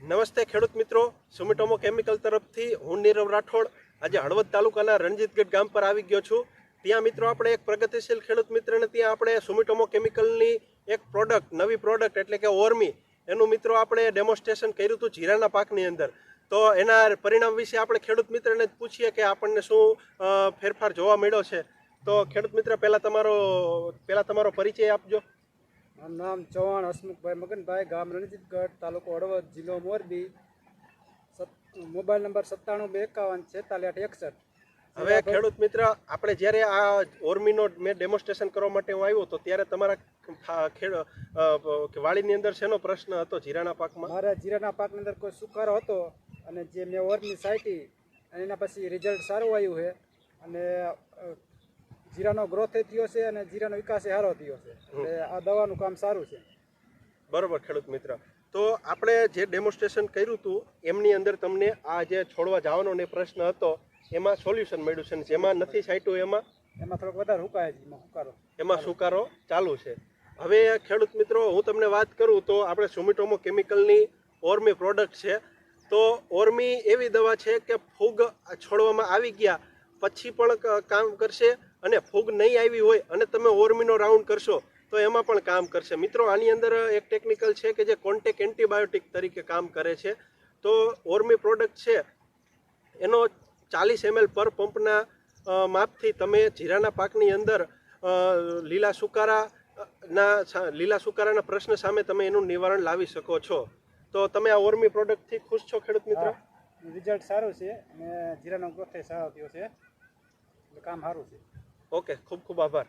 નમસ્તે ખેડૂત મિત્રો, સુમિટોમો કેમિકલ તરફથી હું નીરવ રાઠોડ આજે હળવદ તાલુકાના રણજીતગઢ ગામ પર આવી ગયો છું। ત્યાં મિત્રો આપણે એક પ્રગતિશીલ ખેડૂત મિત્રને ત્યાં આપણે સુમિટોમો કેમિકલની એક પ્રોડક્ટ, નવી પ્રોડક્ટ એટલે કે ઓર્મી, એનું મિત્રો આપણે ડેમોન્સ્ટ્રેશન કર્યું હતું જીરાના પાકની અંદર। તો એના પરિણામ વિશે આપણે ખેડૂત મિત્રને જ પૂછીએ કે આપણને શું ફેરફાર જોવા મળ્યો છે। તો ખેડૂત મિત્ર પહેલા તમારો પરિચય આપજો। મારું નામ ચૌહાણ હસમુખભાઈ મગનભાઈ, ગામ રણજીતગઢ, તાલુકો હળવદ, જિલ્લો મોરબી, મોબાઈલ નંબર 9751546861। હવે ખેડૂત મિત્ર, આપણે જ્યારે આ ઓર્મીનો મેં ડેમોન્સ્ટ્રેશન કરવા માટે હું આવ્યો તો ત્યારે તમારા વાડીની અંદર શેનો પ્રશ્ન હતો જીરાના પાકમાં? મારા જીરાના પાકની અંદર કોઈ સુકારો હતો અને જે મેં ઓર્મી સાઈટી અને એના પછી રિઝલ્ટ સારું આવ્યું છે અને જીરાનો ગ્રોથ થયો છે અને જીરાનો વિકાસ સારો થયો છે, એટલે આ દવાનું કામ સારું છે। બરોબર ખેડૂત મિત્ર, તો આપણે જે ડેમોન્સ્ટ્રેશન કર્યું હતું એમની અંદર તમને આ જે છોડવા જવાનો ને પ્રશ્ન હતો એમાં સોલ્યુશન મળ્યું છે, જેમાં નથી છાંટ્યું એમાં થોડોક વધારે હુકાય છે, એમાં સુકારો ચાલુ છે। હવે ખેડૂત મિત્રો, હું તમને વાત કરું તો આપણે સુમિટોમો કેમિકલની ઓર્મી પ્રોડક્ટ છે। તો ઓર્મી એવી દવા છે કે ફૂગ છોડવામાં આવી ગયા પછી પણ કામ કરશે અને ફૂગ નહીં આવી હોય અને તમે ઓર્મીનો રાઉન્ડ કરશો તો એમાં પણ કામ કરશે। મિત્રો, આની અંદર એક ટેકનિકલ છે કે જે કોન્ટેક એન્ટીબાયોટિક તરીકે કામ કરે છે। તો ઓર્મી પ્રોડક્ટ છે એનો 40 ml પર પંપના માપથી તમે જીરાના પાકની અંદર લીલા સુકારાના પ્રશ્ન સામે તમે એનું નિવારણ લાવી શકો છો। તો તમે આ ઓર્મી પ્રોડક્ટથી ખુશ છો ખેડૂત મિત્ર? રિઝલ્ટ સારું છે અને જીરાનો ગ્રોથ સારો થયો છે, એટલે કામ સારું છે। ઓકે, ખૂબ ખૂબ આભાર।